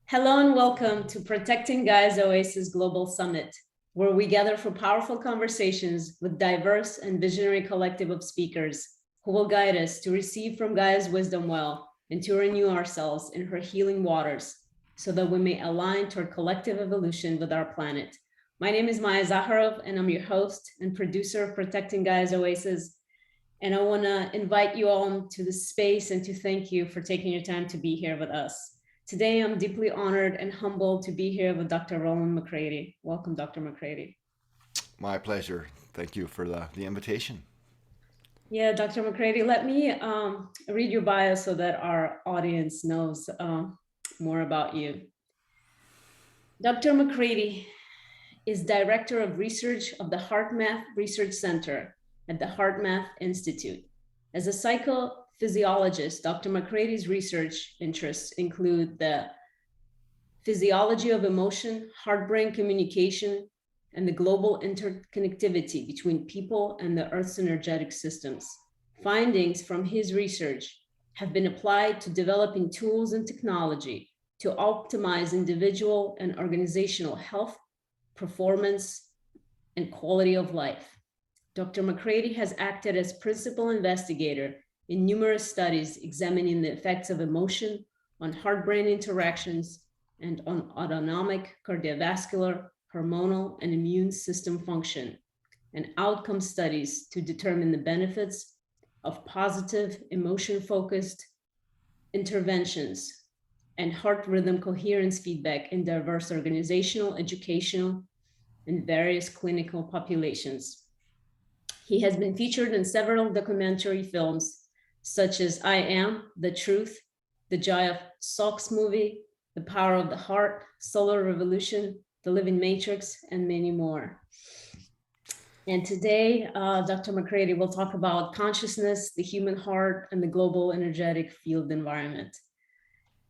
Hello and welcome to Protecting Gaia's Oasis Global Summit, where we gather for powerful conversations with diverse and visionary collective of speakers who will guide us to receive from Gaia's wisdom well and to renew ourselves in her healing waters so that we may align toward collective evolution with our planet. My name is Maya Zacharow, and I'm your host and producer of Protecting Gaia's Oasis. And I want to invite you all to the space and to thank you for taking your time to be here with us. Today, I'm deeply honored and humbled to be here with Dr. Rollin McCraty. Welcome, Dr. McCraty. My pleasure. Thank you for the invitation. Yeah, Dr. McCraty, let me read your bio so that our audience knows more about you. Dr. McCraty is Director of Research of the HeartMath Research Center at the HeartMath Institute. As a psychophysiologist, Dr. McCraty's research interests include the physiology of emotion, heart-brain communication, and the global interconnectivity between people and the Earth's energetic systems. Findings from his research have been applied to developing tools and technology to optimize individual and organizational health, performance, and quality of life. Dr. McCraty has acted as principal investigator in numerous studies examining the effects of emotion on heart-brain interactions and on autonomic, cardiovascular, hormonal, and immune system function, and outcome studies to determine the benefits of positive, emotion-focused interventions and heart rhythm coherence feedback in diverse organizational, educational, and various clinical populations. He has been featured in several documentary films, such as I Am, The Truth, the Joy of Socks movie, The Power of the Heart, Solar Revolution, The Living Matrix, and many more. And today, Dr. McCraty will talk about consciousness, the human heart, and the global energetic field environment.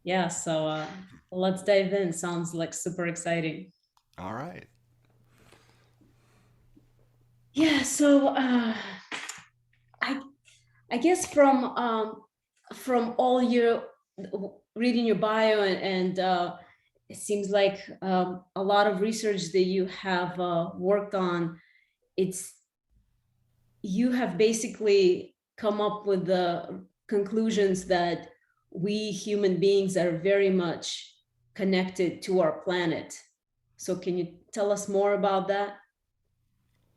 Yeah, so let's dive in. Sounds like super exciting. All right. Yeah, so I I guess from all your reading your bio and it seems like a lot of research that you have worked on, it's you have basically come up with the conclusions that we human beings are very much connected to our planet. So can you tell us more about that?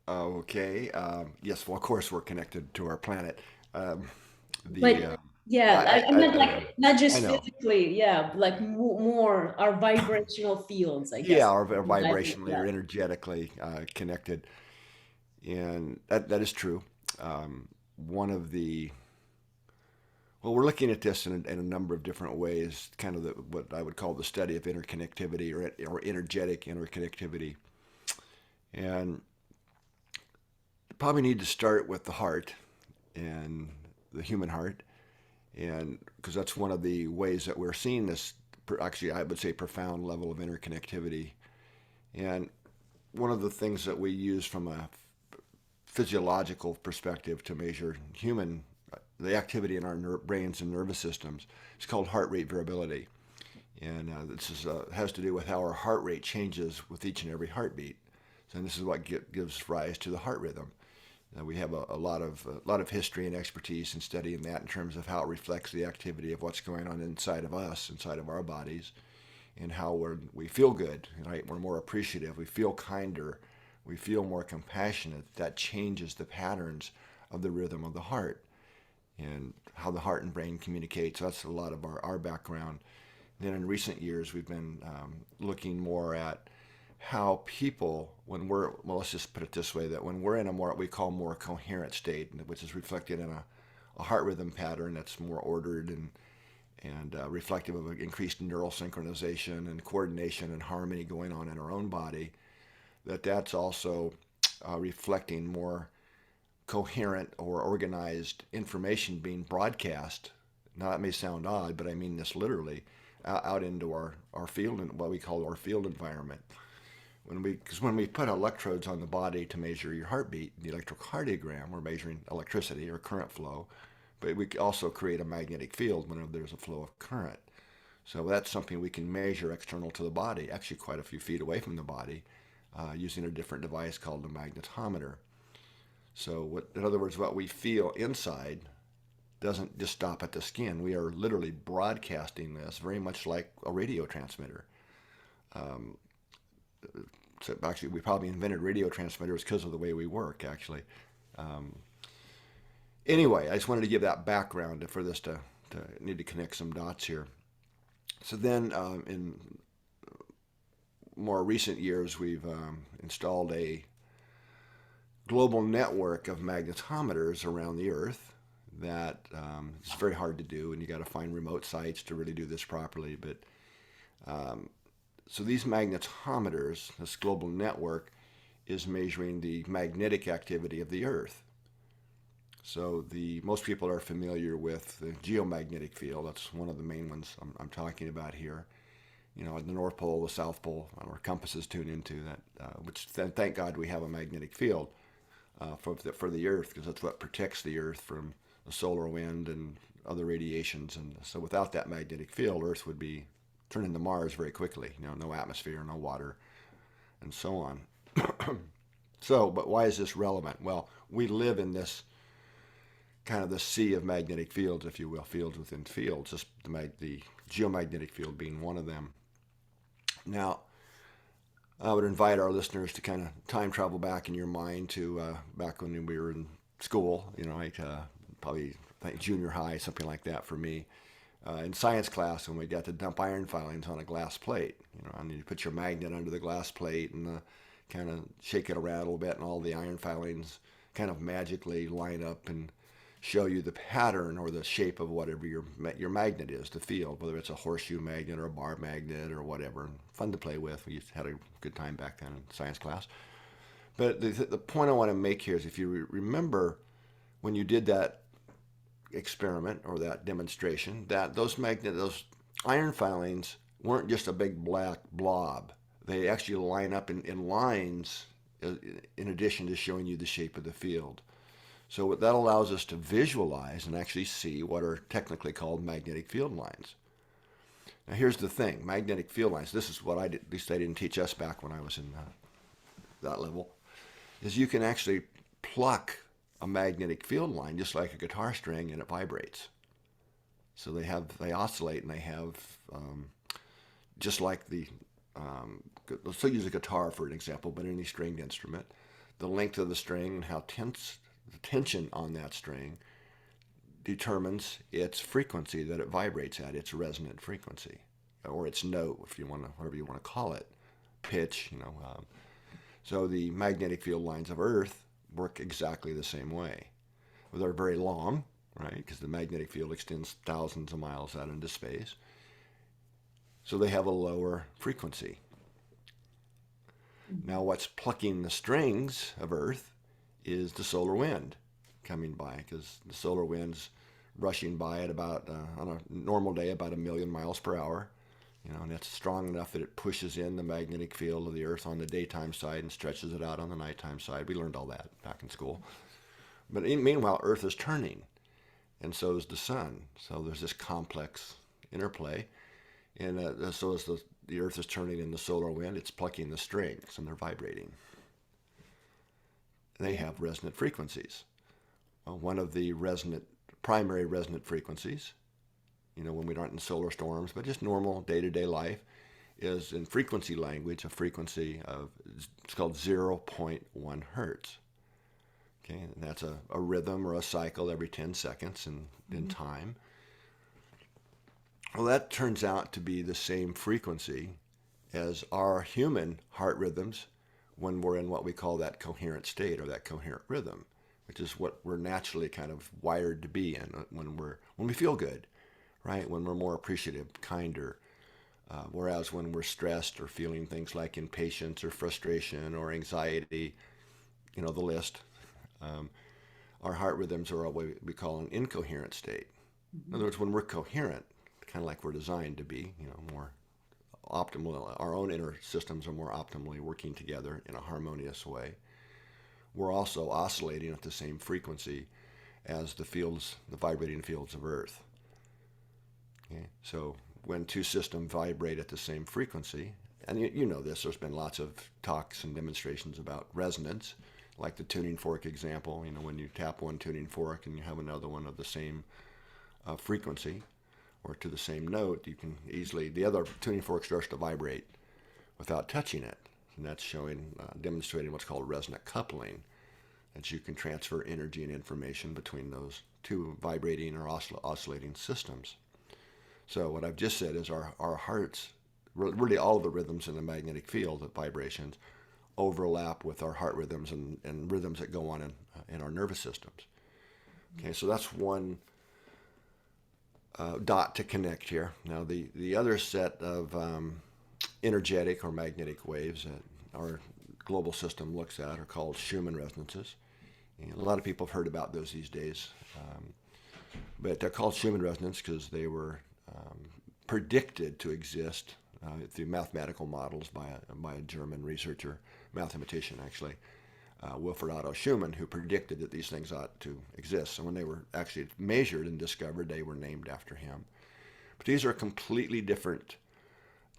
Okay. Yes. Well, of course, we're connected to our planet. Um, the But yeah, I meant I know. like not I just know. physically, yeah, like more our vibrational fields, I Yeah, guess. our vibrationally Yeah. or energetically connected, and that is true. One of the well, we're looking at this in a number of different ways. Kind of what I would call the study of interconnectivity or energetic interconnectivity, and probably need to start with the heart and the human heart, and because that's one of the ways that we're seeing this. Actually, I would say profound level of interconnectivity, and one of the things that we use from a physiological perspective to measure human the activity in our brains and nervous systems is called heart rate variability, and has to do with how our heart rate changes with each and every heartbeat. So, and this is what gives rise to the heart rhythm. We have a lot of history and expertise in studying that in terms of how it reflects the activity of what's going on inside of us, inside of our bodies, and how we feel good. Right? We're more appreciative. We feel kinder. We feel more compassionate. That changes the patterns of the rhythm of the heart and how the heart and brain communicate. So that's a lot of our background. Then in recent years, we've been looking more at how people, when well, let's just put it this way, that when we're in a more, what we call more coherent state, which is reflected in a heart rhythm pattern that's more ordered and reflective of increased neural synchronization and coordination and harmony going on in our own body, that's also reflecting more coherent or organized information being broadcast. Now, that may sound odd, but I mean this literally out into our field, and what we call our field environment. Because when we put electrodes on the body to measure your heartbeat, the electrocardiogram, we're measuring electricity or current flow, but we also create a magnetic field whenever there's a flow of current. So that's something we can measure external to the body, actually quite a few feet away from the body, using a different device called a magnetometer. So in other words, what we feel inside doesn't just stop at the skin. We are literally broadcasting this very much like a radio transmitter. Um, so actually, we probably invented radio transmitters because of the way we work, actually. Um, anyway, I just wanted to give that background for this to need to connect some dots here. So then in more recent years, we've installed a global network of magnetometers around the Earth that is very hard to do, and you got to find remote sites to really do this properly. But so these magnetometers, this global network, is measuring the magnetic activity of the Earth. So most people are familiar with the geomagnetic field. That's one of the main ones I'm talking about here. You know, the North Pole, the South Pole, our compasses tune into that, which then thank God we have a magnetic field for the Earth, because that's what protects the Earth from the solar wind and other radiations. And so without that magnetic field, Earth would be turned into Mars very quickly. You know, no atmosphere, no water, and so on. So, but why is this relevant? Well, we live in this kind of the sea of magnetic fields, if you will, fields within fields, just the geomagnetic field being one of them. Now, I would invite our listeners to kind of time travel back in your mind to back when we were in school, you know, like probably junior high, something like that for me. In science class, when we got to dump iron filings on a glass plate, you know, and you put your magnet under the glass plate and kind of shake it around a little bit, and all the iron filings kind of magically line up and show you the pattern or the shape of whatever your magnet is, the field, whether it's a horseshoe magnet or a bar magnet or whatever. Fun to play with. We had a good time back then in science class. But the point I want to make here is, if you remember when you did that experiment or that demonstration, that those iron filings weren't just a big black blob. They actually line up in lines in addition to showing you the shape of the field. So what that allows us to visualize and actually see what are technically called magnetic field lines. Now here's the thing, magnetic field lines, this is what I did, at least they didn't teach us back when I was in that level, is you can actually pluck a magnetic field line just like a guitar string, and it vibrates. So they oscillate, and they have, just like let's still use a guitar for an example, but any stringed instrument, the length of the string and how tense the tension on that string determines its frequency that it vibrates at, its resonant frequency, or its note, if you want to, whatever you want to call it, pitch. You know, so the magnetic field lines of Earth work exactly the same way. They're very long, right? Because the magnetic field extends thousands of miles out into space. So they have a lower frequency. Now, what's plucking the strings of Earth is the solar wind coming by, because the solar wind's rushing by at about, on a normal day, about 1,000,000 miles per hour. You know, and it's strong enough that it pushes in the magnetic field of the Earth on the daytime side and stretches it out on the nighttime side. We learned all that back in school. But meanwhile, Earth is turning, and so is the sun. So there's this complex interplay. And so as the Earth is turning in the solar wind, it's plucking the strings, and they're vibrating. They have resonant frequencies. One of the primary resonant frequencies, you know, when we aren't in solar storms, but just normal day-to-day life, is, in frequency language, a frequency of, it's called 0.1 hertz. Okay, and that's a rhythm or a cycle every 10 seconds in time. Well, that turns out to be the same frequency as our human heart rhythms when we're in what we call that coherent state, or that coherent rhythm, which is what we're naturally kind of wired to be in when we feel good, right? When we're more appreciative, kinder. Whereas when we're stressed or feeling things like impatience or frustration or anxiety, you know, the list, our heart rhythms are what we call an incoherent state. In other words, when we're coherent, kind of like we're designed to be, you know, more optimal, our own inner systems are more optimally working together in a harmonious way. We're also oscillating at the same frequency as the vibrating fields of Earth. Okay? So when two systems vibrate at the same frequency, and you know this, there's been lots of talks and demonstrations about resonance, like the tuning fork example. You know, when you tap one tuning fork and you have another one of the same frequency or to the same note, you can easily, the other tuning fork starts to vibrate without touching it. And that's showing, demonstrating what's called resonant coupling, that you can transfer energy and information between those two vibrating or oscillating systems. So what I've just said is our hearts, really all of the rhythms in the magnetic field, the vibrations, overlap with our heart rhythms and rhythms that go on in our nervous systems. Okay, so that's one dot to connect here. Now the other set of energetic or magnetic waves that our global system looks at are called Schumann resonances. And a lot of people have heard about those these days. But they're called Schumann resonance because they were predicted to exist through mathematical models by a German researcher, mathematician actually, Wilfred Otto Schumann, who predicted that these things ought to exist. So when they were actually measured and discovered, they were named after him. But these are a completely different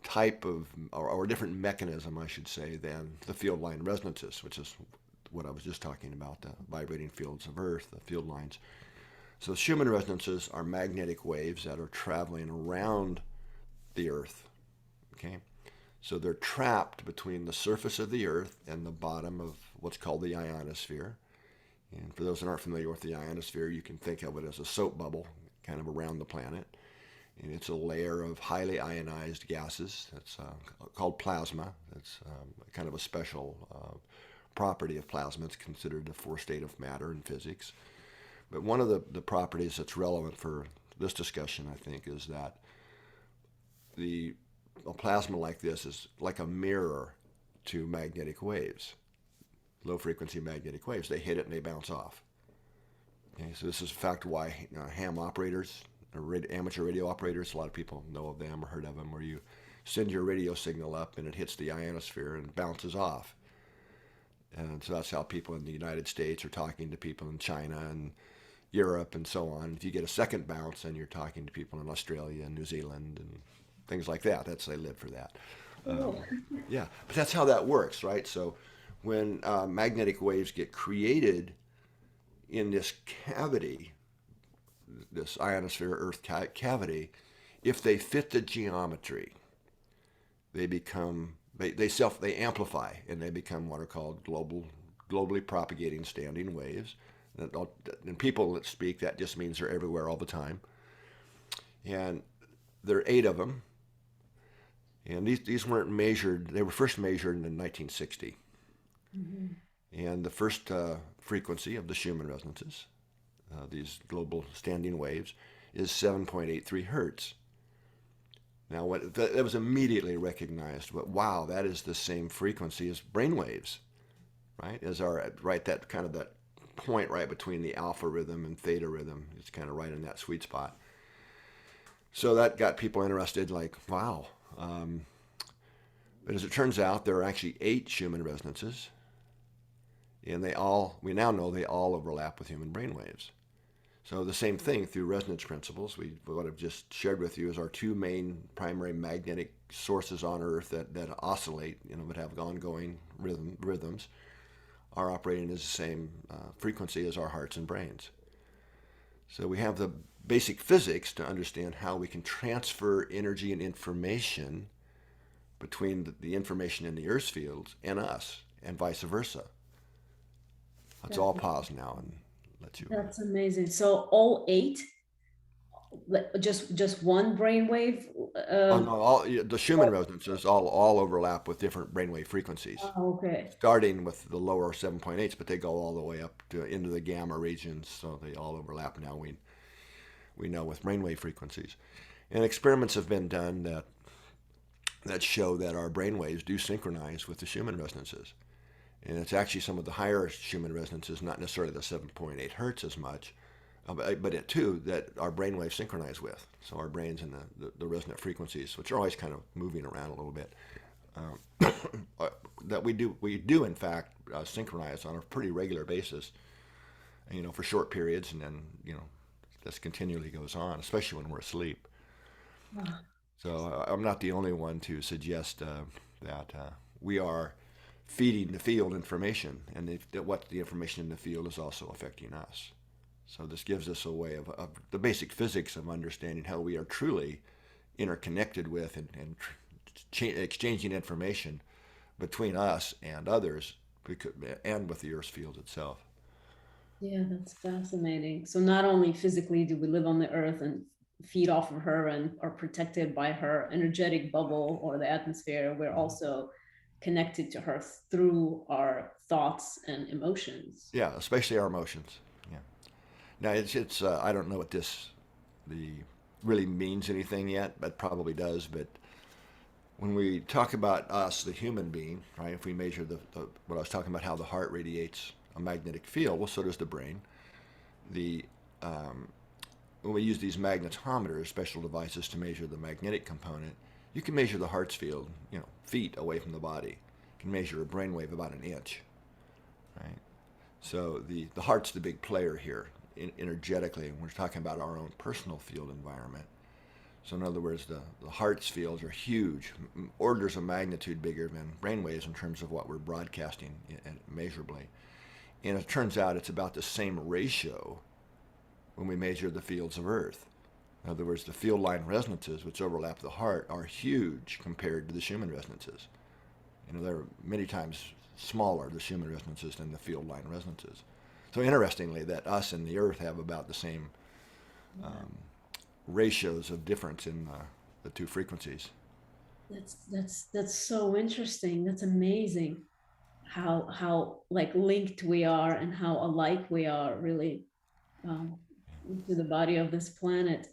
type of, or different mechanism, I should say, than the field line resonances, which is what I was just talking about, the vibrating fields of Earth, the field lines. So Schumann resonances are magnetic waves that are traveling around the Earth. Okay, so they're trapped between the surface of the Earth and the bottom of what's called the ionosphere. And for those that aren't familiar with the ionosphere, you can think of it as a soap bubble kind of around the planet. And it's a layer of highly ionized gases. That's called plasma. It's kind of a special property of plasma. It's considered the fourth state of matter in physics. But one of the properties that's relevant for this discussion, I think, is that a plasma like this is like a mirror to magnetic waves, low frequency magnetic waves. They hit it and they bounce off. Okay, so this is in fact why ham operators, or amateur radio operators, a lot of people know of them or heard of them, where you send your radio signal up and it hits the ionosphere and bounces off. And so that's how people in the United States are talking to people in China and Europe and so on. If you get a second bounce, then you're talking to people in Australia and New Zealand and things like that. They live for that. Oh. Yeah, but that's how that works, right? So when magnetic waves get created in this cavity, this ionosphere Earth cavity, if they fit the geometry, they become they amplify and they become what are called globally propagating standing waves. And people that speak, that just means they're everywhere all the time. And there are 8 of them. And these weren't measured. They were first measured in 1960. Mm-hmm. And the first frequency of the Schumann resonances, these global standing waves, is 7.83 hertz. Now, that was immediately recognized. But wow, that is the same frequency as brainwaves, right? That kind of that point right between the alpha rhythm and theta rhythm. It's kind of right in that sweet spot. So that got people interested, like, wow. But as it turns out, there are actually 8 Schumann resonances, and we now know they all overlap with human brainwaves. So the same thing through resonance principles. What I've just shared with you is our 2 main primary magnetic sources on Earth that oscillate, that have ongoing rhythms, are operating as the same frequency as our hearts and brains. So we have the basic physics to understand how we can transfer energy and information between the information in the Earth's fields and us, and vice versa. Let's all pause now and let you. That's amazing. So all 8, just one brainwave. Oh no! The Schumann resonances all overlap with different brainwave frequencies, Okay. starting with the lower 7.8s, but they go all the way up into the gamma regions, so they all overlap. Now we know with brainwave frequencies, and experiments have been done that show that our brainwaves do synchronize with the Schumann resonances, and it's actually some of the higher Schumann resonances, not necessarily the 7.8 hertz as much, but it too that our brainwaves synchronize with. So our brains and the resonant frequencies, which are always kind of moving around a little bit, that we do in fact synchronize on a pretty regular basis, for short periods, and then this continually goes on, especially when we're asleep. Wow. So I'm not the only one to suggest that we are feeding the field information, and what the information in the field is also affecting us. So this gives us a way of the basic physics of understanding how we are truly interconnected with and exchanging information between us and others, and with the Earth's field itself. Yeah, that's fascinating. So not only physically do we live on the earth and feed off of her and are protected by her energetic bubble or the atmosphere, we're Mhm. also connected to her through our thoughts and emotions. Yeah, especially our emotions. Yeah. Now it's I don't know what this the really means anything yet, but probably does. But when we talk about us, the human being, right? If we measure the what I was talking about, how the heart radiates a magnetic field, well, so does the brain. The When we use these magnetometers, special devices to measure the magnetic component, you can measure the heart's field, feet away from the body. You can measure a brainwave about an inch, right? So the heart's the big player here, energetically. We're talking about our own personal field environment. So in other words, the heart's fields are huge, orders of magnitude bigger than brainwaves in terms of what we're broadcasting measurably. And it turns out it's about the same ratio when we measure the fields of Earth. In other words, the field line resonances, which overlap the heart, are huge compared to the Schumann resonances. They're many times smaller, the Schumann resonances, than the field line resonances. So interestingly, that us and the Earth have about the same um, ratios of difference in the two frequencies. That's so interesting. That's amazing how like linked we are and how alike we are really um, to the body of this planet.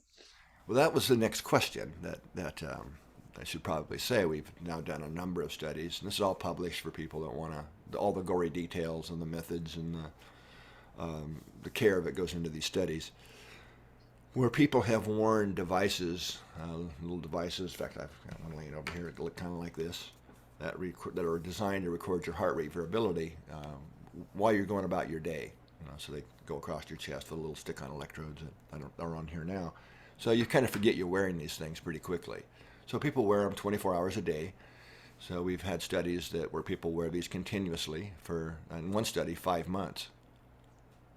Well, that was the next question that I should probably say. We've now done a number of studies, and this is all published for people that want all the gory details and the methods and the care that goes into these studies, where people have worn devices, little devices. In fact, I've got one laying over here that look kind of like this, that are designed to record your heart rate variability while you're going about your day. So they go across your chest with a little stick-on electrodes that are on here now. So you kind of forget you're wearing these things pretty quickly. So people wear them 24 hours a day. So we've had studies where people wear these continuously for, in one study, 5 months.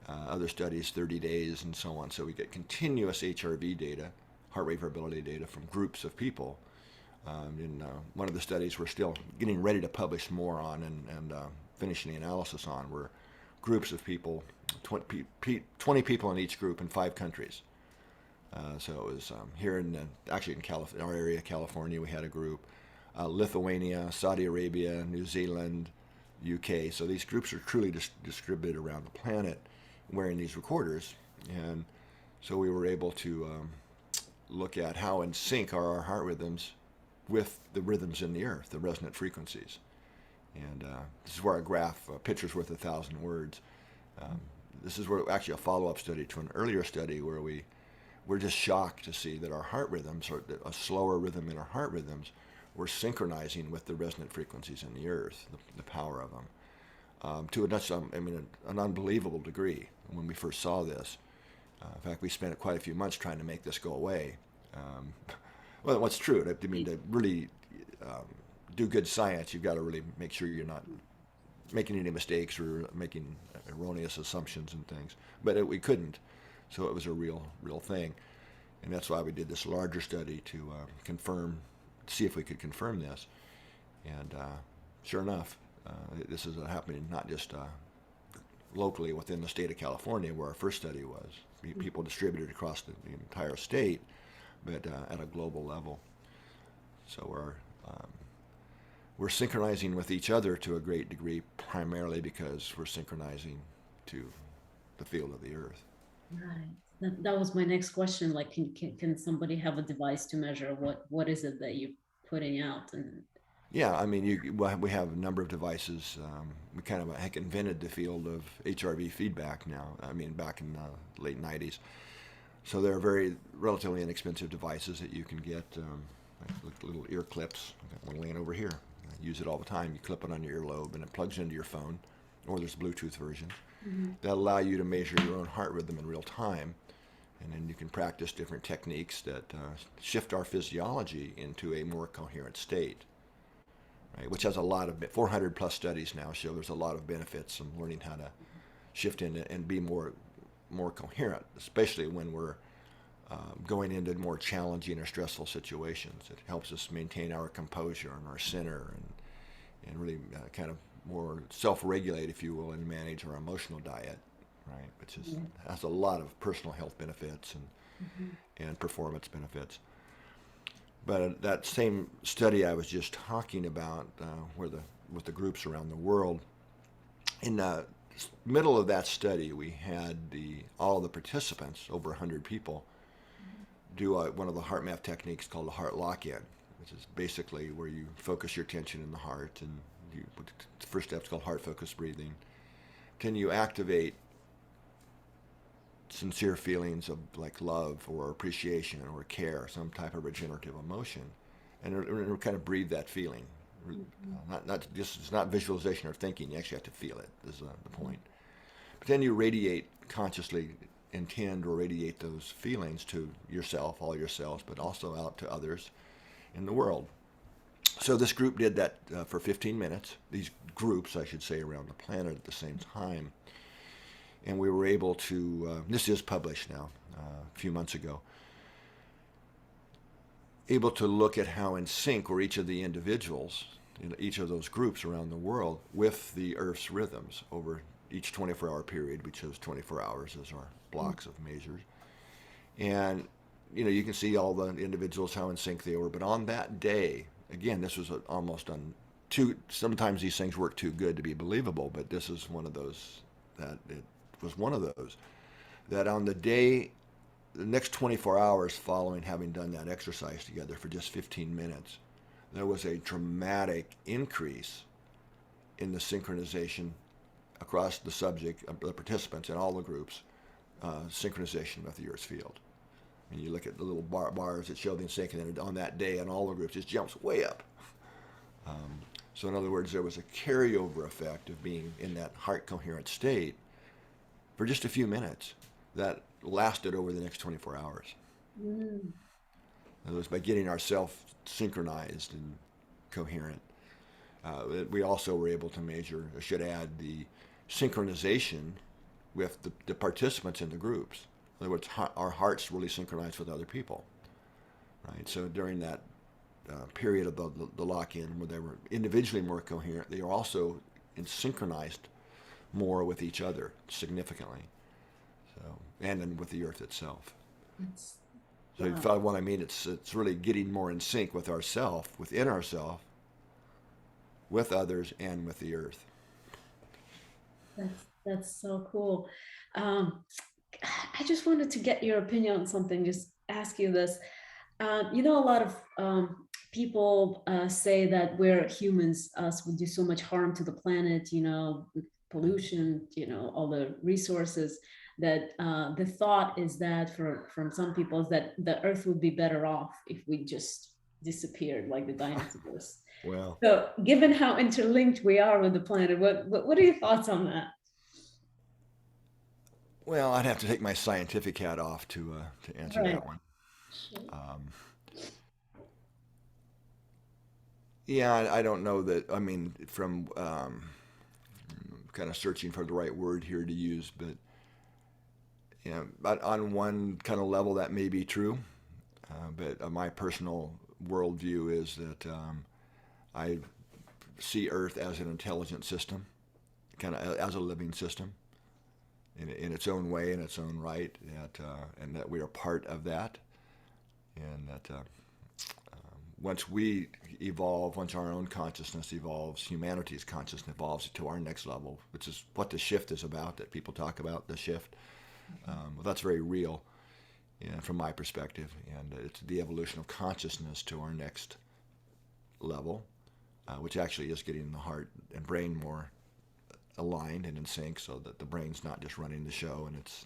Other studies, 30 days, and so on. So we get continuous HRV data, heart rate variability data, from groups of people. In one of the studies we're still getting ready to publish more on and finishing the analysis on were groups of people, 20 people in each group in 5 countries. So it was here in our area, California, we had a group. Lithuania, Saudi Arabia, New Zealand, UK. So these groups are truly distributed around the planet, wearing these recorders, and so we were able to look at how in sync are our heart rhythms with the rhythms in the Earth, the resonant frequencies. And this is where a graph, a picture's worth 1,000 words. This is where actually a follow-up study to an earlier study where we were just shocked to see that our heart rhythms, or a slower rhythm in our heart rhythms, were synchronizing with the resonant frequencies in the Earth, the power of them. To an unbelievable degree when we first saw this. In fact, we spent quite a few months trying to make this go away. Well, what's true, to really do good science, you've got to really make sure you're not making any mistakes or making erroneous assumptions and things. But we couldn't, so it was a real thing. And that's why we did this larger study to see if we could confirm this. And sure enough, this is happening not just locally within the state of California, where our first study was. People distributed across the entire state, but at a global level. So we're synchronizing with each other to a great degree, primarily because we're synchronizing to the field of the Earth. Right. That was my next question. Like, can somebody have a device to measure what is it that you're putting out? And Yeah, we have a number of devices. We kind of invented the field of HRV feedback now. Back in the late '90s. So they're very relatively inexpensive devices that you can get, like little ear clips. I've got one laying over here. I use it all the time. You clip it on your earlobe, and it plugs into your phone, or there's a Bluetooth version Mhm. that allow you to measure your own heart rhythm in real time. And then you can practice different techniques that shift our physiology into a more coherent state, right? Which has a lot of 400 plus studies now show there's a lot of benefits from learning how to shift in and be more coherent, especially when we're going into more challenging or stressful situations. It helps us maintain our composure and our center and really kind of more self-regulate, if you will, and manage our emotional diet, right? Which is has a lot of personal health benefits and performance benefits. But that same study I was just talking about, with the groups around the world, in the middle of that study, we had all of the participants, over 100 people, do one of the HeartMath techniques called the heart lock-in, which is basically where you focus your attention in the heart, and the first step is called heart focused breathing. Then you activate sincere feelings of like love or appreciation or care, some type of regenerative emotion, and kind of breathe that feeling. Not just, it's not visualization or thinking. You actually have to feel it. Is the point. But then you radiate consciously, intend or radiate those feelings to yourself, all yourselves, but also out to others in the world. So this group did that for 15 minutes. These groups, I should say, around the planet at the same time. And we were able to, this is published now, a few months ago, able to look at how in sync were each of the individuals in each of those groups around the world with the Earth's rhythms over each 24-hour period. We chose 24 hours as our blocks of measures. And, you can see all the individuals, how in sync they were. But on that day, again, this was almost sometimes these things work too good to be believable, but this is one of those that on the next 24 hours following having done that exercise together for just 15 minutes, there was a dramatic increase in the synchronization across the the participants in all the groups, synchronization with the Earth's field. And you look at the little bars that show the sync, and then on that day in all the groups, it jumps way up. So in other words, there was a carryover effect of being in that heart coherent state for just a few minutes that lasted over the next 24 hours. In other words, by getting ourselves synchronized and coherent, we also were able to measure, I should add, the synchronization with the participants in the groups. In other words, our hearts really synchronized with other people, right? So during that period of the lock-in where they were individually more coherent, they were also synchronized more with each other significantly. So, and then with the Earth itself. So you follow what I mean? It's really getting more in sync with ourself, within ourself, with others, and with the Earth. That's so cool. I just wanted to get your opinion on something, just ask you this. A lot of people say that we're humans, us would do so much harm to the planet, with pollution, all the resources, that the thought is that from some people is that the Earth would be better off if we just disappeared like the dinosaurs. Well, so given how interlinked we are with the planet, what are your thoughts on that? well, I'd have to take my scientific hat off to answer Right. that one. Yeah, I don't know that. I mean, from kind of searching for the right word here to use, but but on one kind of level that may be true. But my personal worldview is that I see Earth as an intelligent system, kind of as a living system, in its own way, in its own right, and that we are part of that, and that once we evolve, once our own consciousness evolves, humanity's consciousness evolves to our next level, which is what the shift is about, that people talk about, the shift. Well, that's very real, from my perspective, and it's the evolution of consciousness to our next level, which actually is getting the heart and brain more aligned and in sync, so that the brain's not just running the show, and it's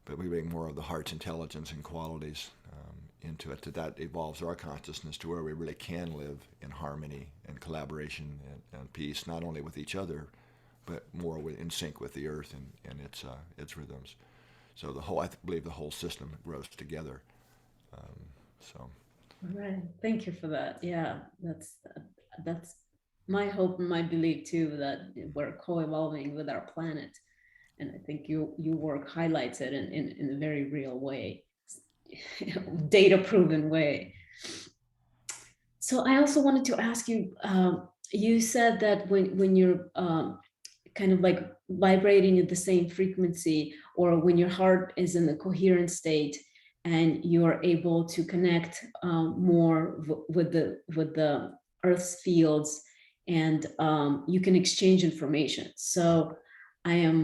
but we bring more of the heart's intelligence and qualities into it. That evolves our consciousness to where we really can live in harmony and collaboration and peace, not only with each other, but more in sync with the Earth and its rhythms. So I believe the whole system grows together. So. All right. Thank you for that. Yeah, that's my hope and my belief too, that we're co-evolving with our planet. And I think you work highlights it in a very real way, data proven way. So I also wanted to ask you, you said that when you're kind of like vibrating at the same frequency, or when your heart is in the coherent state and you're able to connect more with the earth's fields, and you can exchange information. So I am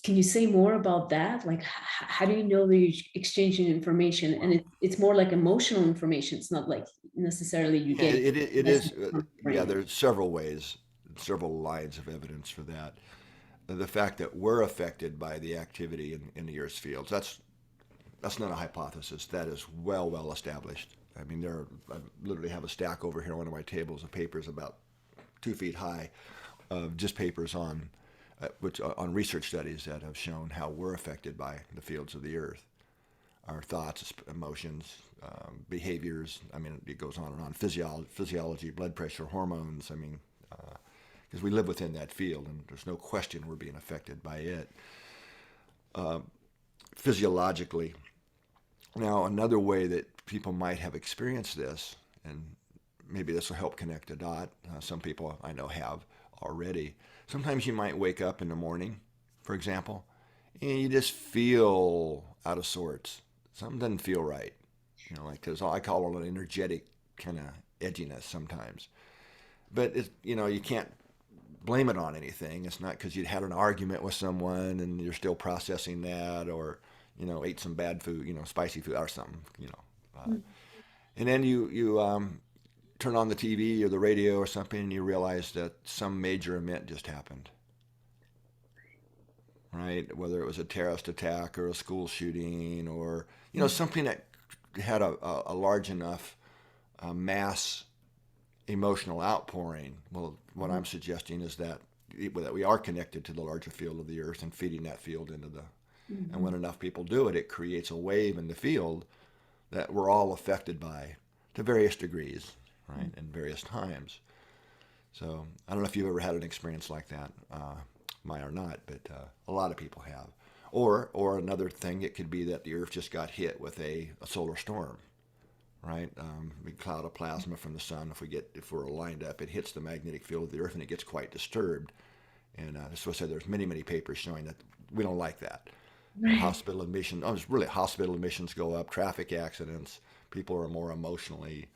can you say more about that? Like how do you know that you're exchanging information? And it's more like emotional information. It's not like necessarily you Yeah, get it is. message from the Yeah, brain. there's several ways, several lines of evidence for that. The fact that we're affected by the activity in the Earth's fields, that's not a hypothesis. That is well established. I mean, I literally have a stack over here on one of my tables of papers about 2 feet high of just papers on on research studies that have shown how we're affected by the fields of the Earth, our thoughts, emotions, behaviors. I mean, it goes on and on. Physiology, blood pressure, hormones. I mean, because we live within that field, and there's no question we're being affected by it physiologically. Now, another way that people might have experienced this, and maybe this will help connect a dot. Some people I know have already. Sometimes you might wake up in the morning, for example, and you just feel out of sorts. Something doesn't feel right. You know, like there's I call it an energetic kind of edginess sometimes. But you can't blame it on anything. It's not because you had an argument with someone and you're still processing that, or ate some bad food, spicy food or something. And then you turn on the TV or the radio or something, and you realize that some major event just happened, right? Whether it was a terrorist attack or a school shooting, or something that had a large enough mass emotional outpouring. Well, what I'm suggesting is that we are connected to the larger field of the Earth and feeding that field into the. And when enough people do it, it creates a wave in the field that we're all affected by to various degrees, right, in various times. So I don't know if you've ever had an experience like that, Maya, or not, but a lot of people have. Or another thing, it could be that the Earth just got hit with a solar storm, right? Big cloud of plasma from the sun. If we're lined up, it hits the magnetic field of the Earth and it gets quite disturbed. And so I said, there's many papers showing that we don't like that. Right. Hospital admissions, really hospital admissions go up, traffic accidents. People are more emotionally,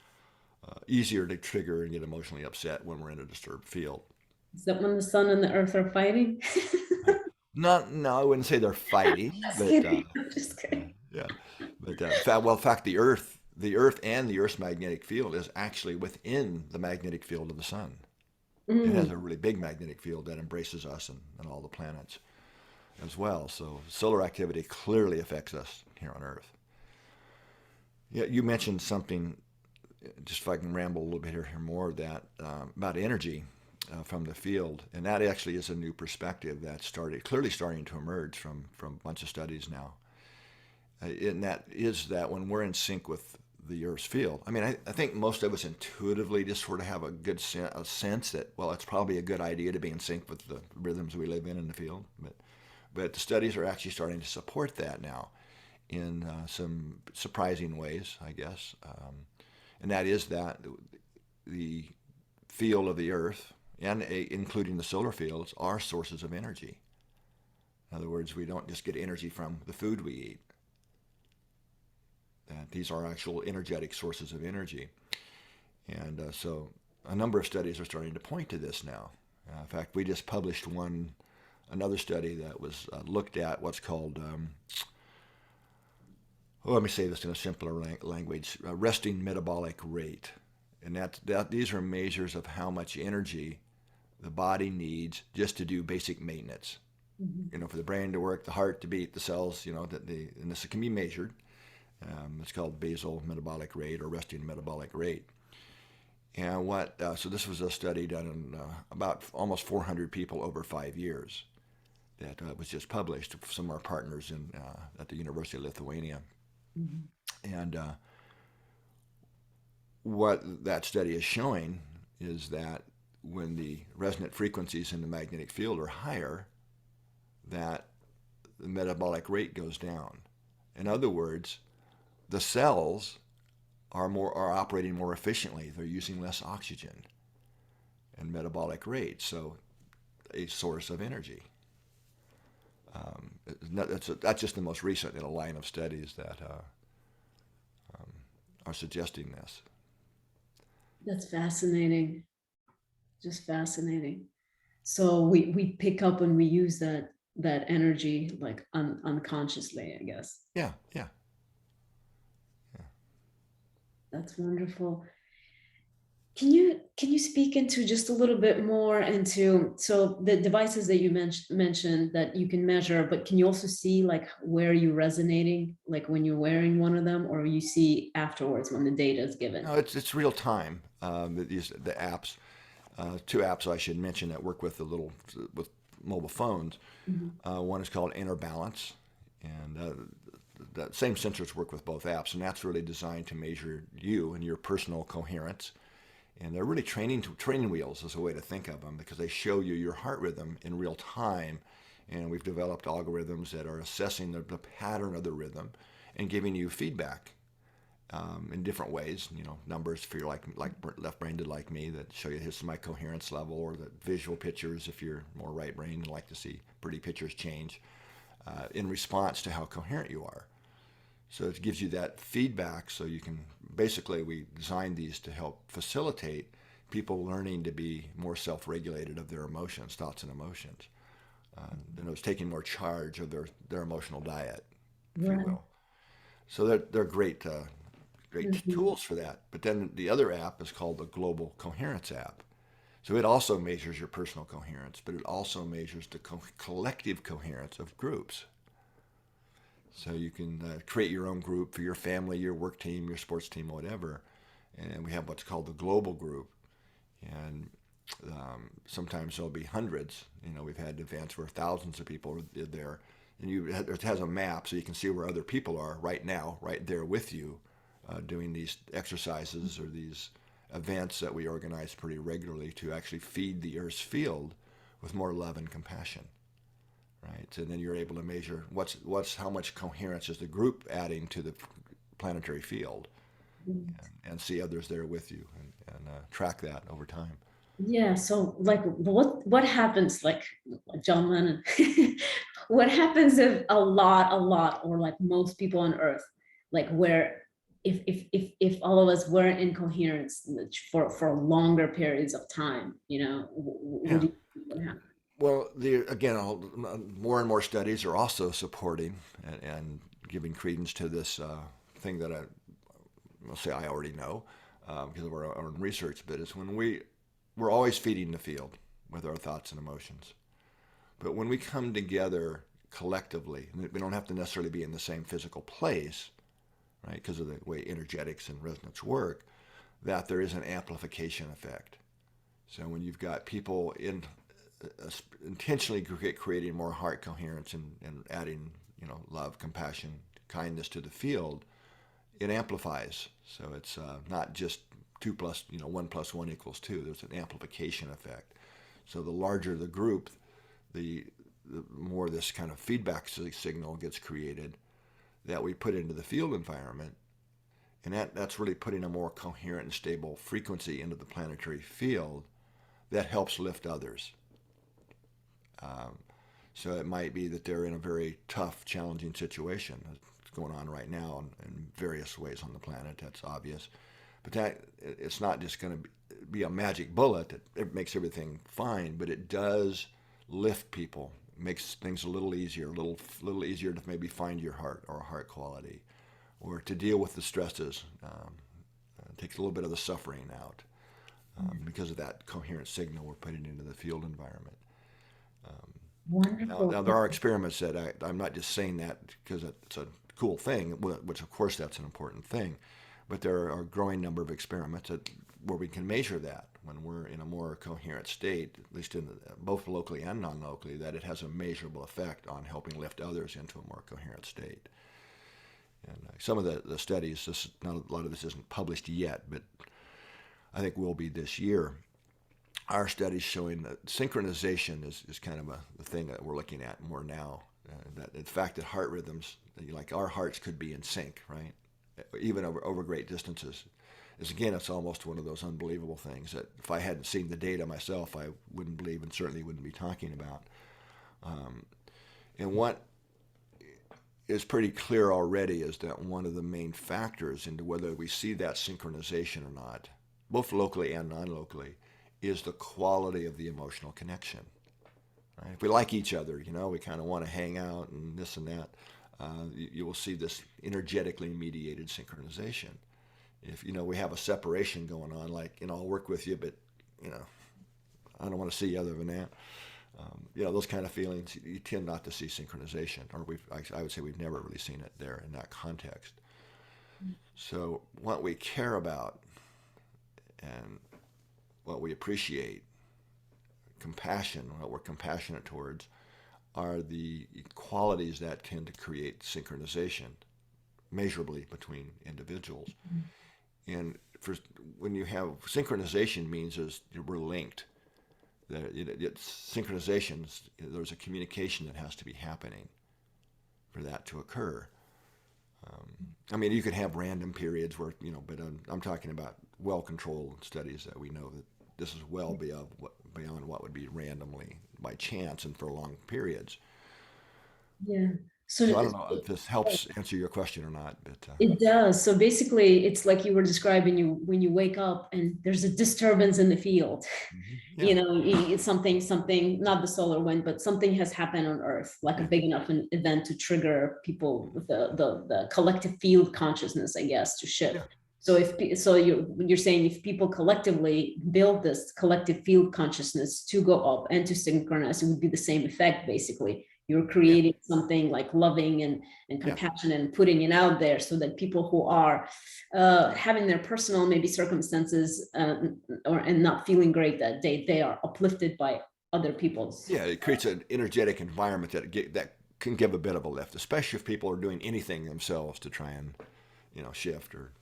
easier to trigger and get emotionally upset when we're in a disturbed field. Is that when the sun and the earth are fighting? Not, no, I wouldn't say they're fighting, Just but kidding. I'm just kidding. yeah. But in fact, the Earth and the Earth's magnetic field is actually within the magnetic field of the sun. It has Mm. a really big magnetic field that embraces us and all the planets as well. So solar activity clearly affects us here on Earth. Yeah, you mentioned something. Just if I can ramble a little bit here more, that about energy from the field, and that actually is a new perspective that's clearly starting to emerge from a bunch of studies now. And that is that when we're in sync with the Earth's field, I mean, I think most of us intuitively just sort of have a good sense that, well, it's probably a good idea to be in sync with the rhythms we live in the field. But the studies are actually starting to support that now in some surprising ways, I guess. And that is that the field of the Earth, and including the solar fields, are sources of energy. In other words, we don't just get energy from the food we eat. That these are actual energetic sources of energy. And so a number of studies are starting to point to this now. In fact, we just published another study that was looked at what's called, let me say this in a simpler language, resting metabolic rate. And these are measures of how much energy the body needs just to do basic maintenance. Mhm. For the brain to work, the heart to beat, the cells, and this can be measured. It's called basal metabolic rate or resting metabolic rate. And so this was a study done on about almost 400 people over 5 years. that was just published from some of our partners at the University of Lithuania. Mhm. And what that study is showing is that when the resonant frequencies in the magnetic field are higher, that the metabolic rate goes down. In other words, the cells are operating more efficiently. They're using less oxygen and metabolic rate, so a source of energy. That's just the most recent in a line of studies that are suggesting this. That's fascinating. Just fascinating. So we pick up and we use that energy like unconsciously, I guess. Yeah, yeah. That's wonderful. Can you speak into just a little bit more into so the devices that you mentioned that you can measure, but can you also see like where you're resonating, like when you're wearing one of them, or you see afterwards when the data is given? No, it's real time. The apps, two apps I should mention that work with with mobile phones. Mhm. One is called Inner Balance, and the same sensors work with both apps, and that's really designed to measure you and your personal coherence. And they're really training wheels is a way to think of them because they show you your heart rhythm in real time. And we've developed algorithms that are assessing the pattern of the rhythm and giving you feedback in different ways. You know, numbers if you're like left-brained like me that show you here's my coherence level, or the visual pictures if you're more right-brained and like to see pretty pictures change in response to how coherent you are. So it gives you that feedback so you can, basically we designed these to help facilitate people learning to be more self-regulated of their emotions, thoughts and emotions. And it was taking more charge of their emotional diet, if you Right. will. So they're great Mhm. tools for that. But then the other app is called the Global Coherence app. So it also measures your personal coherence, but it also measures the collective coherence of groups. So you can create your own group for your family, your work team, your sports team, whatever. And we have what's called the global group. And sometimes there'll be hundreds. You know, we've had events where thousands of people are there. And it has a map so you can see where other people are right now, right there with you, doing these exercises or these events that we organize pretty regularly to actually feed the Earth's field with more love and compassion. Right, and then you're able to measure how much coherence is the group adding to the planetary field, and see others there with you, and track that over time. Yeah, so like what happens like John Lennon? What happens if a lot, or like most people on Earth, like where if all of us were in coherence for longer periods of time, what Yeah. do you think would happen? Well, again, more and more studies are also supporting and giving credence to this thing that I'll say I already know because of our own research. But it's when we're always feeding the field with our thoughts and emotions. But when we come together collectively, we don't have to necessarily be in the same physical place, right? Because of the way energetics and resonance work, that there is an amplification effect. So when you've got people intentionally creating more heart coherence and adding, love, compassion, kindness to the field, it amplifies. So it's not just 1 + 1 = 2. There's an amplification effect. So the larger the group, the more this kind of feedback signal gets created that we put into the field environment. And that's really putting a more coherent and stable frequency into the planetary field that helps lift others. So it might be that they're in a very tough, challenging situation. It's going on right now in various ways on the planet. That's obvious. But it's not just going to be a magic bullet that it makes everything fine, but it does lift people, makes things a little easier, little easier to maybe find your heart or heart quality, or to deal with the stresses. Takes a little bit of the suffering out because of that coherent signal we're putting into the field environment. Now, Wonderful. there are experiments that I'm not just saying that because it's a cool thing, which of course that's an important thing, but there are a growing number of experiments that where we can measure that when we're in a more coherent state, at least in both locally and non-locally, that it has a measurable effect on helping lift others into a more coherent state. And some of the studies, not a lot of this isn't published yet, but I think will be this year. Our studies showing that synchronization is kind of the thing that we're looking at more now. That in fact that heart rhythms, like our hearts could be in sync, right? Even over great distances. It's almost one of those unbelievable things that if I hadn't seen the data myself, I wouldn't believe and certainly wouldn't be talking about. And what is pretty clear already is that one of the main factors into whether we see that synchronization or not, both locally and non-locally, is the quality of the emotional connection. Right? If we like each other, we kind of want to hang out and this and that, you will see this energetically mediated synchronization. If, we have a separation going on, like, I'll work with you, but, I don't want to see you other than that. Those kind of feelings, you tend not to see synchronization, or I would say we've never really seen it there in that context. So what we care about and what we appreciate, compassion, what we're compassionate towards, are the qualities that tend to create synchronization measurably between individuals. And when you have synchronization means we're linked. Synchronizations, there's a communication that has to be happening for that to occur. You could have random periods where, but I'm talking about well-controlled studies that we know that this is well beyond what would be randomly by chance and for long periods. Yeah. So I don't know if this helps answer your question or not, but it does. So basically, it's like you were describing when you wake up and there's a disturbance in the field. Yeah. It's something, not the solar wind, but something has happened on Earth, like a big enough an event to trigger people with the collective field consciousness, I guess, to shift. Yeah. So you're saying if people collectively build this collective field consciousness to go up and to synchronize, it would be the same effect, basically. You're creating something like loving and compassion and putting it out there so that people who are having their personal maybe circumstances and not feeling great that day, they are uplifted by other people's. Yeah, it creates an energetic environment that can give a bit of a lift, especially if people are doing anything themselves to try and, shift or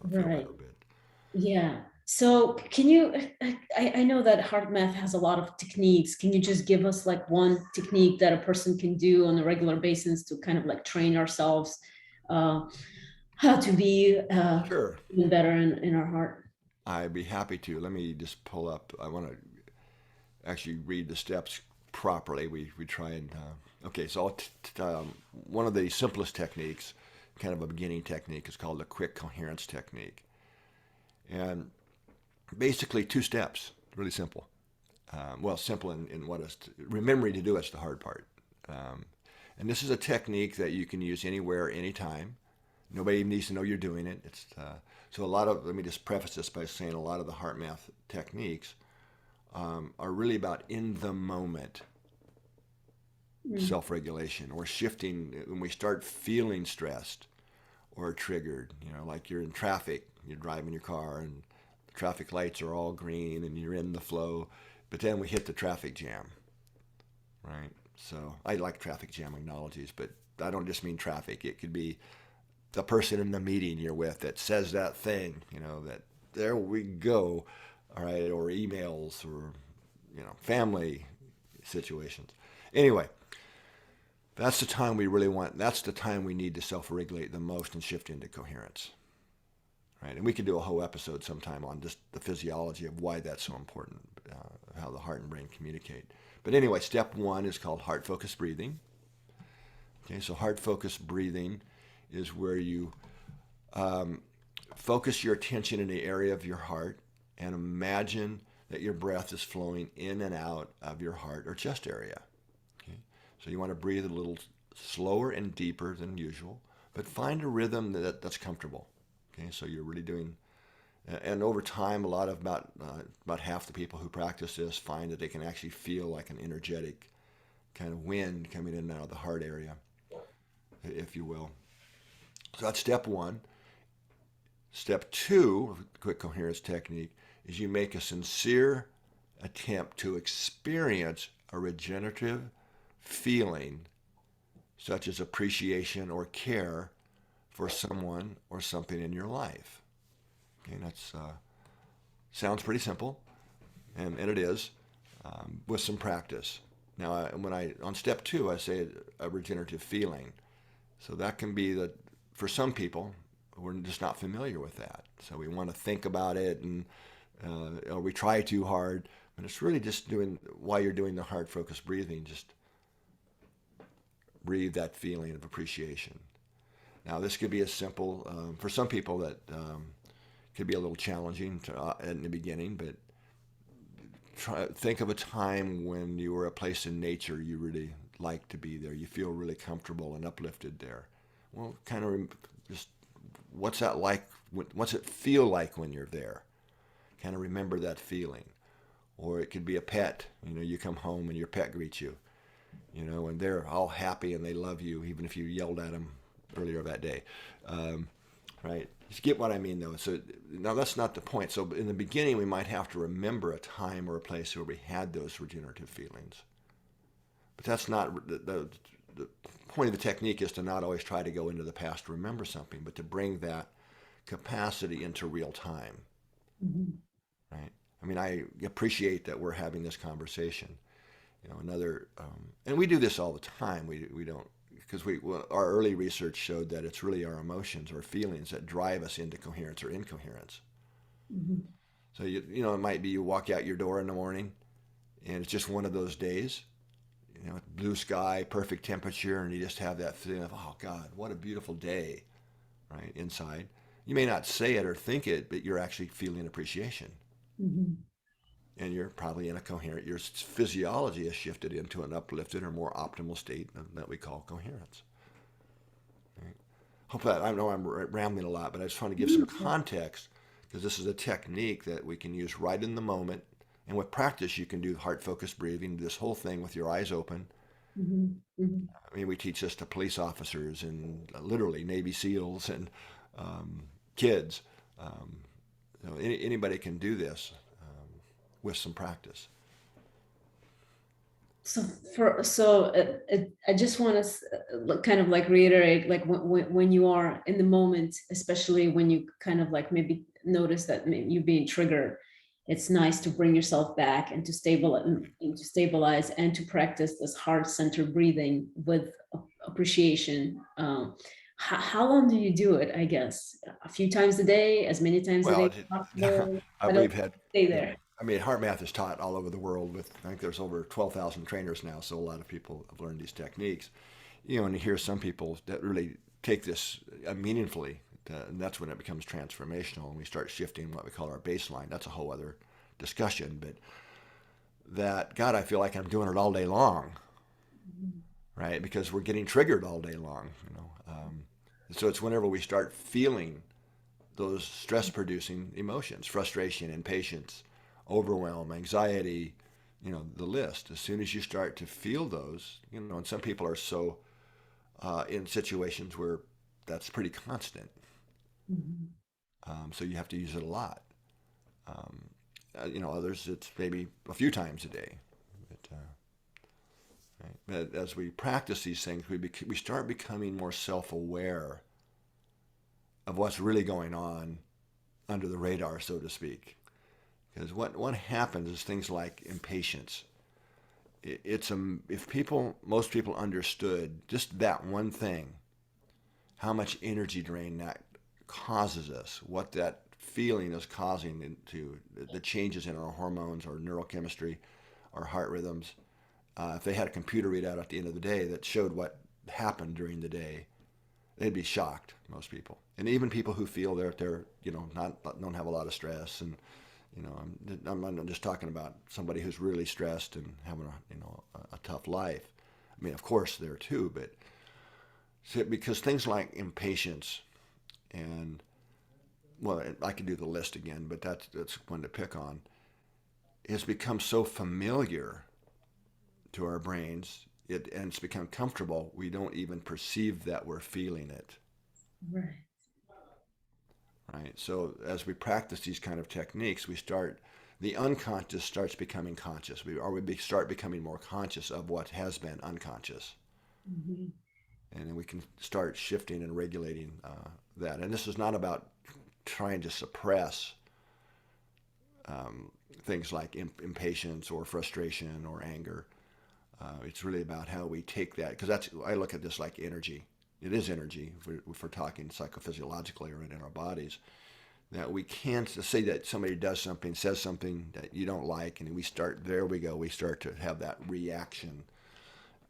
feel better a bit. Yeah. So can you, I know that HeartMath has a lot of techniques. Can you just give us like one technique that a person can do on a regular basis to kind of like train ourselves how to be Sure. even better in our heart? I'd be happy to. Let me just pull up. I want to actually read the steps properly. We try and, okay, so one of the simplest techniques, kind of a beginning technique, is called the quick coherence technique. And basically 2 steps, really simple. Simple in what is remembering to do it's the hard part. And this is a technique that you can use anywhere, anytime. Nobody even needs to know you're doing it. So let me just preface this by saying a lot of the HeartMath techniques are really about in the moment self-regulation or shifting when we start feeling stressed or triggered, like you're in traffic, you're driving your car and the traffic lights are all green and you're in the flow, but then we hit the traffic jam, right? So I like traffic jam analogies, but I don't just mean traffic. It could be the person in the meeting you're with that says that thing, that there we go, all right, or emails or, family situations. Anyway, that's the time that's the time we need to self-regulate the most and shift into coherence. Right? And we could do a whole episode sometime on just the physiology of why that's so important, how the heart and brain communicate. But anyway, step 1 is called heart-focused breathing. Okay, so heart-focused breathing is where you focus your attention in the area of your heart and imagine that your breath is flowing in and out of your heart or chest area. Okay? So you want to breathe a little slower and deeper than usual, but find a rhythm that's comfortable. Okay, so you're really doing, and over time, about half the people who practice this find that they can actually feel like an energetic kind of wind coming in and out of the heart area, if you will. So that's step 1. Step two of quick coherence technique is you make a sincere attempt to experience a regenerative feeling, such as appreciation or care for someone or something in your life. Okay, that's sounds pretty simple, and it is, with some practice. Now, on step two, I say a regenerative feeling. So that can be that for some people, we're just not familiar with that. So we want to think about it, and or we try too hard. But it's really just doing, while you're doing the heart focused breathing, just breathe that feeling of appreciation. Now, this could be as simple, for some people that could be a little challenging in the beginning, but think of a time when you were a place in nature you really like to be there. You feel really comfortable and uplifted there. Well, kind of just what's that like? What's it feel like when you're there? Kind of remember that feeling. Or it could be a pet. You come home and your pet greets you. And they're all happy and they love you, even if you yelled at them earlier that day. Right? You get what I mean, though. So now that's not the point. So in the beginning, we might have to remember a time or a place where we had those regenerative feelings. But that's not the point of the technique is to not always try to go into the past to remember something, but to bring that capacity into real time. Mm-hmm. Right? I mean, I appreciate that we're having this conversation. And we do this all the time. We don't, because our early research showed that it's really our emotions or feelings that drive us into coherence or incoherence. Mm-hmm. So it might be you walk out your door in the morning, and it's just one of those days. Blue sky, perfect temperature, and you just have that feeling of, oh God, what a beautiful day, right, inside. You may not say it or think it, but you're actually feeling appreciation. Mm-hmm. And you're probably in a coherent, your physiology has shifted into an uplifted or more optimal state that we call coherence. Right? Hope that, I know I'm rambling a lot, but I just want to give some context because this is a technique that we can use right in the moment. And with practice, you can do heart-focused breathing, this whole thing with your eyes open. Mm-hmm. Mm-hmm. I mean, we teach this to police officers and literally Navy SEALs and kids. Anybody can do this with some practice. I just want to kind of like reiterate, like when you are in the moment, especially when you kind of like maybe notice that maybe you're being triggered, it's nice to bring yourself back and to stabilize and to practice this heart center breathing with appreciation. How long do you do it? I guess a few times a day, as many times a Well, day as possible. we've had, Stay you know, there. I mean, HeartMath is taught all over the world with, I think there's over 12,000 trainers now, so a lot of people have learned these techniques. And you hear some people that really take this meaningfully, and that's when it becomes transformational, and we start shifting what we call our baseline. That's a whole other discussion, but that, God, I feel like I'm doing it all day long, right? Because we're getting triggered all day long, so it's whenever we start feeling those stress producing emotions, frustration, impatience, overwhelm, anxiety, the list. As soon as you start to feel those, and some people are so in situations where that's pretty constant. Mhm. So you have to use it a lot. Um, others it's maybe a few times a day. Right? But as we practice these things, we start becoming more self-aware of what's really going on under the radar, so to speak. Because what happens is things like impatience. If most people understood just that one thing, how much energy drain that causes us, what that feeling is causing into the changes in our hormones, our neurochemistry, our heart rhythms. If they had a computer readout at the end of the day that showed what happened during the day, they'd be shocked. Most people, and even people who feel they're don't have a lot of stress, and I'm not just talking about somebody who's really stressed and having a tough life. I mean, of course, there too, but because things like impatience and, well, I could do the list again, but that's one to pick on. It's become so familiar to our brains, and it's become comfortable. We don't even perceive that we're feeling it. Right. right? So as we practice these kind of techniques, the unconscious starts becoming conscious. We start becoming more conscious of what has been unconscious. Mhm. And then we can start shifting and regulating that. And this is not about trying to suppress um, things like impatience or frustration or anger. It's really about how we take that, because I look at this like energy. It is energy if we're talking psychophysiologically or in our bodies. That we can't say that somebody does something, says something that you don't like, and we start, there we go, we start to have that reaction.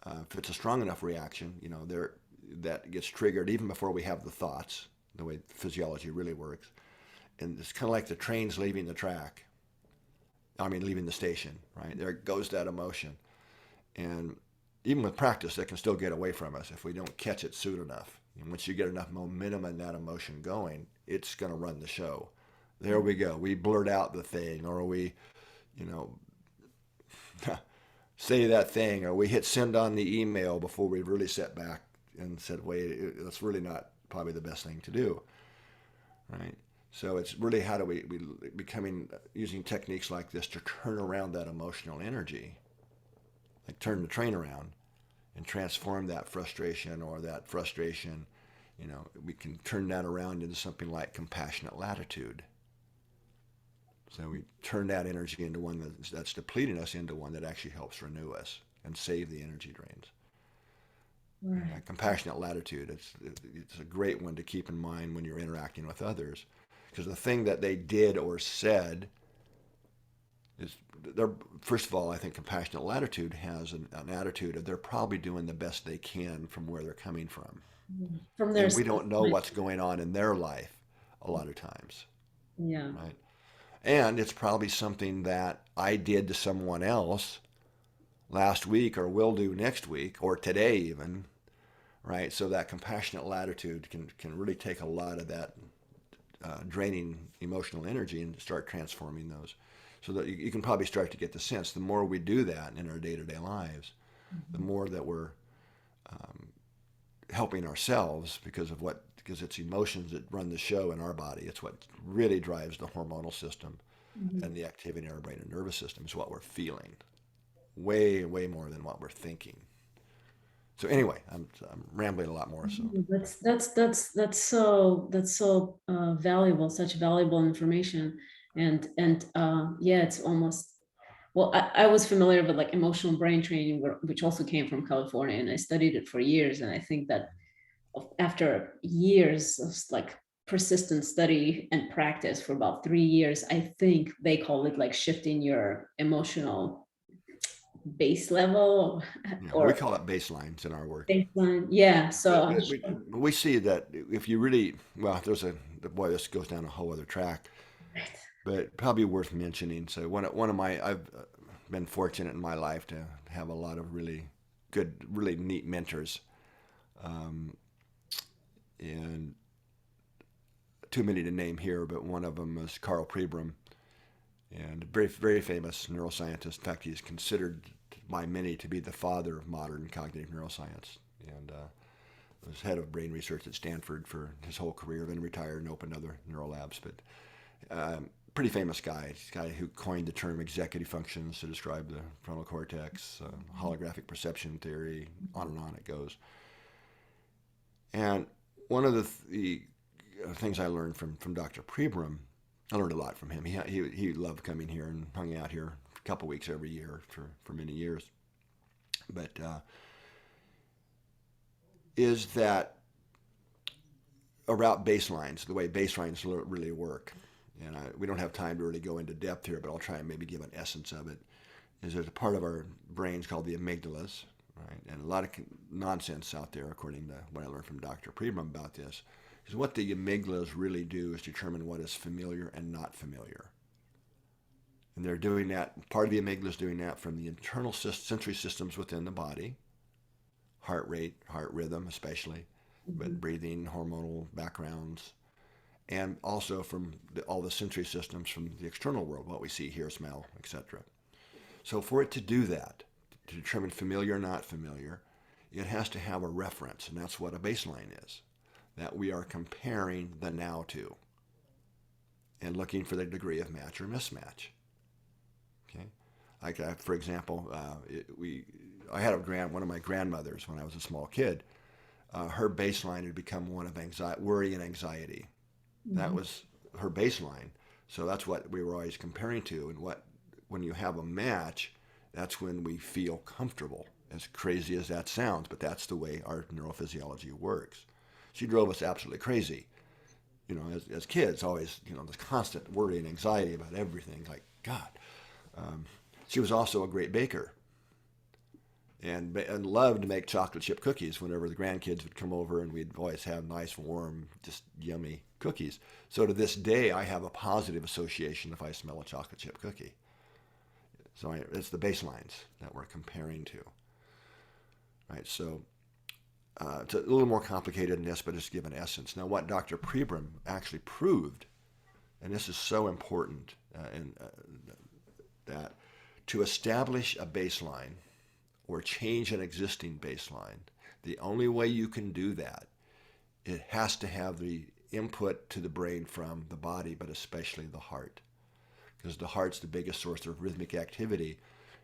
If it's a strong enough reaction, that gets triggered even before we have the thoughts, the way physiology really works. And it's kind of like the train's leaving the track. I mean, leaving the station, right? There goes that emotion. And even with practice, that can still get away from us if we don't catch it soon enough. And once you get enough momentum in that emotion going, it's going to run the show. There we go. We blurt out the thing, or we, you know, say that thing, or we hit send on the email before we really sat back and said, wait, that's really not probably the best thing to do, right? So it's really how do we becoming using techniques like this to turn around that emotional energy, like turn the train around and transform that frustration or that frustration. We can turn that around into something like compassionate latitude. So we turn that energy into one that's depleting us into one that actually helps renew us and save the energy drains. And Right. that compassionate latitude, it's a great one to keep in mind when you're interacting with others, because the thing that they did or said is, they're, first of all, I think compassionate latitude has an attitude of they're probably doing the best they can from where they're coming from. From their And we don't know standpoint. what's going on in their life a lot of times, Yeah. right? And it's probably something that I did to someone else last week or will do next week or today even, right? So that compassionate latitude can really take a lot of that draining emotional energy and start transforming those. So that you can probably start to get the sense the more we do that in our day-to-day lives, the Mhm. more that we're helping ourselves, because it's emotions that run the show in our body. It's what really drives the hormonal system Mhm. and the activity in our brain and nervous system is what we're feeling, way way more than what we're thinking. So anyway, I'm rambling a lot more. So That's so valuable, such valuable information. And yeah, it's almost, well, I was familiar with like emotional brain training, which also came from California, and I studied it for years. And I think that after years of like persistent study and practice for about 3 years, I think they call it like shifting your emotional base level yeah, we or call it baselines in our work. baseline. Yeah. So But I'm we see that if you really, well, boy, this goes down a whole other track, but probably worth mentioning. So I've been fortunate in my life to have a lot of really good, really neat mentors, um, and too many to name here, but one of them is Carl Pribram, and very very famous neuroscientist. In fact, he's considered by many to be the father of modern cognitive neuroscience, and was head of brain research at Stanford for his whole career, then retired and opened other neural labs. But pretty famous guy. He's the guy who coined the term executive functions to describe the frontal cortex, holographic perception theory, on it goes. And one of the things I learned from Dr. Pribram, I learned a lot from him. He loved coming here and hung out here a couple weeks every year for many years. But is that about baselines, the way baselines really work. And we don't have time to really go into depth here, but I'll try and maybe give an essence of it. Is there's a part of our brains called the amygdalas, right? And a lot of nonsense out there, according to what I learned from Dr. Pribram about this, is what the amygdalas really do is determine what is familiar and not familiar. And they're doing that, part of the amygdala is doing that from the internal sensory systems within the body, heart rate, heart rhythm especially, but Mhm. breathing, hormonal backgrounds, and also from all the sensory systems from the external world, what we see, hear, smell, etc. So for it to do that, to determine familiar or not familiar, it has to have a reference, and that's what a baseline is, that we are comparing the now to. and looking for the degree of match or mismatch. Okay, like for example, I had one of my grandmothers when I was a small kid. Her baseline had become one of worry and anxiety. That Mhm. was her baseline. So that's what we were always comparing to. And when you have a match, that's when we feel comfortable. As crazy as that sounds, but that's the way our neurophysiology works. She drove us absolutely crazy. As kids, always, this constant worry and anxiety about everything. Like, God. Um, she was also a great baker and loved to make chocolate chip cookies whenever the grandkids would come over, and we'd always have nice, warm, just yummy cookies. So to this day, I have a positive association if I smell a chocolate chip cookie. So it's the baselines that we're comparing to, right? So it's a little more complicated than this, but just to give an essence. Now, what Dr. Pribram actually proved, and this is so important, that to establish a baseline or change an existing baseline, the only way you can do that, it has to have the input to the brain from the body, but especially the heart. Because the heart's the biggest source of rhythmic activity,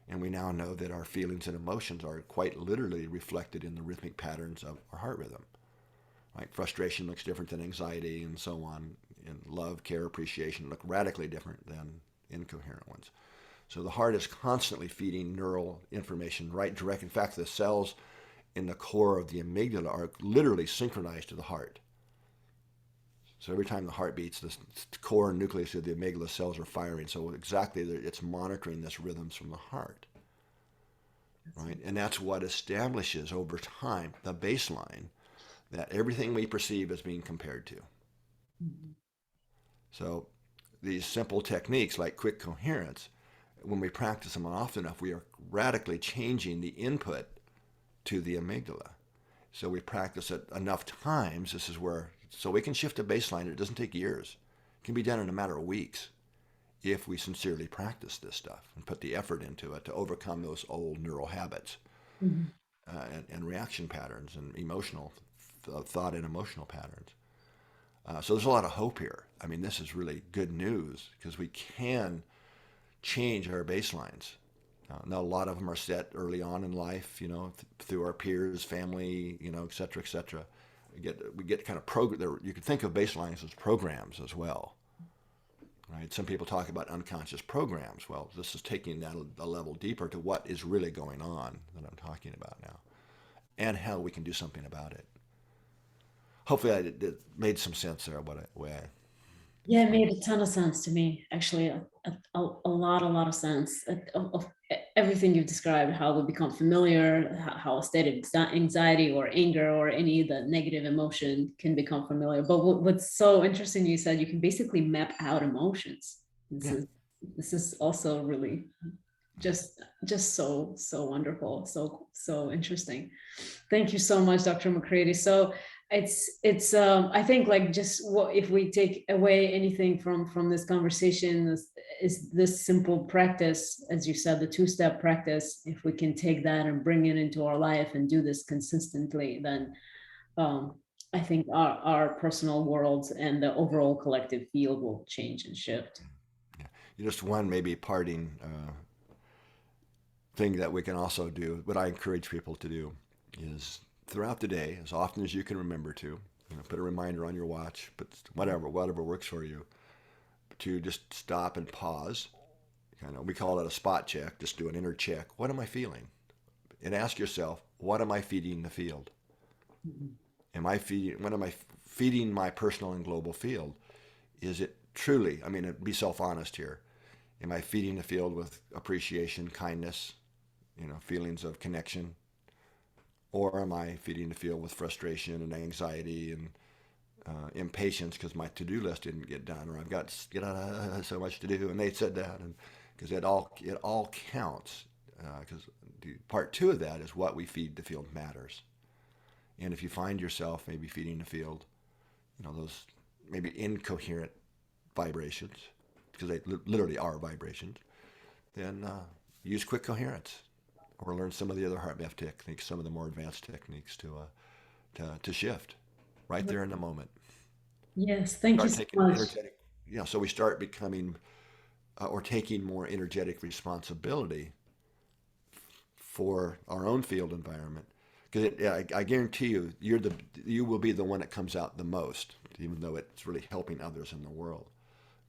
and we now know that our feelings and emotions are quite literally reflected in the rhythmic patterns of our heart rhythm. Right? Frustration looks different than anxiety, and so on. And love, care, appreciation look radically different than incoherent ones. So the heart is constantly feeding neural information right direct. In fact, the cells in the core of the amygdala are literally synchronized to the heart. So every time the heart beats, the core nucleus of the amygdala cells are firing. So exactly, it's monitoring this rhythms from the heart, right? And that's what establishes over time the baseline that everything we perceive is being compared to. Mhm. So these simple techniques like quick coherence, when we practice them often enough, we are radically changing the input to the amygdala. So we practice it enough times. So we can shift a baseline. It doesn't take years. It can be done in a matter of weeks if we sincerely practice this stuff and put the effort into it to overcome those old neural habits Mhm. and reaction patterns and emotional thought and emotional patterns. So there's a lot of hope here. I mean, this is really good news because we can change our baselines. Now, a lot of them are set early on in life, through our peers, family, et cetera, et cetera. We get kind of you can think of baselines as programs as well, right? Some people talk about unconscious programs. Well, this is taking that a level deeper to what is really going on that I'm talking about now, and how we can do something about it. Hopefully, it made some sense there. Way I Yeah, it explained made it. a ton of sense to me, actually, a lot of sense of everything you've described, how we become familiar, how a state of anxiety or anger or any of the negative emotion can become familiar. But what's so interesting, you said you can basically map out emotions. This Yeah. is this is also really just so wonderful, so interesting. Thank you so much, Dr. McCraty. So it's I think like just what if we take away anything from this conversation is this simple practice, as you said, the two-step practice. If we can take that and bring it into our life and do this consistently, then um, I think our personal worlds and the overall collective field will change and shift. Yeah. Just one maybe parting thing that we can also do, what I encourage people to do, is throughout the day, as often as you can remember to, put a reminder on your watch, but whatever works for you, to just stop and pause. We call it a spot check. Just do an inner check. What am I feeling? And ask yourself, what am I feeding the field? Mhm. What am I feeding my personal and global field? Is it truly? I mean, be self-honest here. Am I feeding the field with appreciation, kindness, feelings of connection, or am I feeding the field with frustration and anxiety and impatience because my to-do list didn't get done, or I've got so much to do, and they said that, and because it all counts. Because part two of that is what we feed the field matters, and if you find yourself maybe feeding the field, those maybe incoherent vibrations, because they literally are vibrations, then use quick coherence, or learn some of the other HeartMath techniques, some of the more advanced techniques to shift right there in the moment. Yes, thank you Start so taking much. energetic. so we start becoming or taking more energetic responsibility for our own field environment. Because I guarantee you, you will be the one that comes out the most, even though it's really helping others in the world.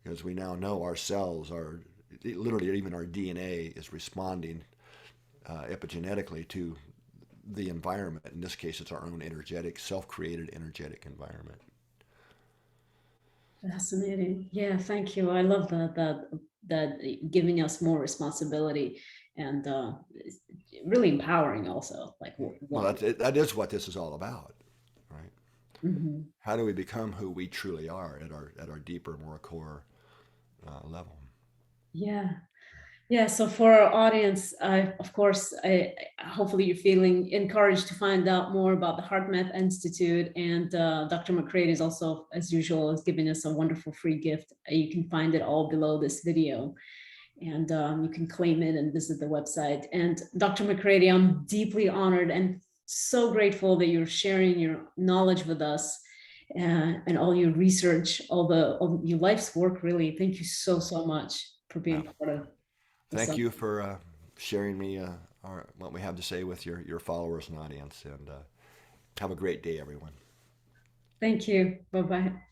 Because we now know our cells are literally, even our DNA is responding epigenetically to the environment. In this case, it's our own energetic, self-created energetic environment. Fascinating. Yeah, thank you. I love that giving us more responsibility and it's really empowering also. Like Well, what that is what this is all about, right? Mhm. How do we become who we truly are at our deeper, more core level? Yeah. Yeah, so for our audience, of course, hopefully you're feeling encouraged to find out more about the HeartMath Institute. And Dr. McCraty is also, as usual, is giving us a wonderful free gift. You can find it all below this video, and you can claim it and visit the website. And Dr. McCraty, I'm deeply honored and so grateful that you're sharing your knowledge with us and all your research, all your life's work, really. Thank you so, so much for being Well, part of this. thank you for sharing me what we have to say with your followers and audience. And have a great day, everyone. Thank you. Bye-bye.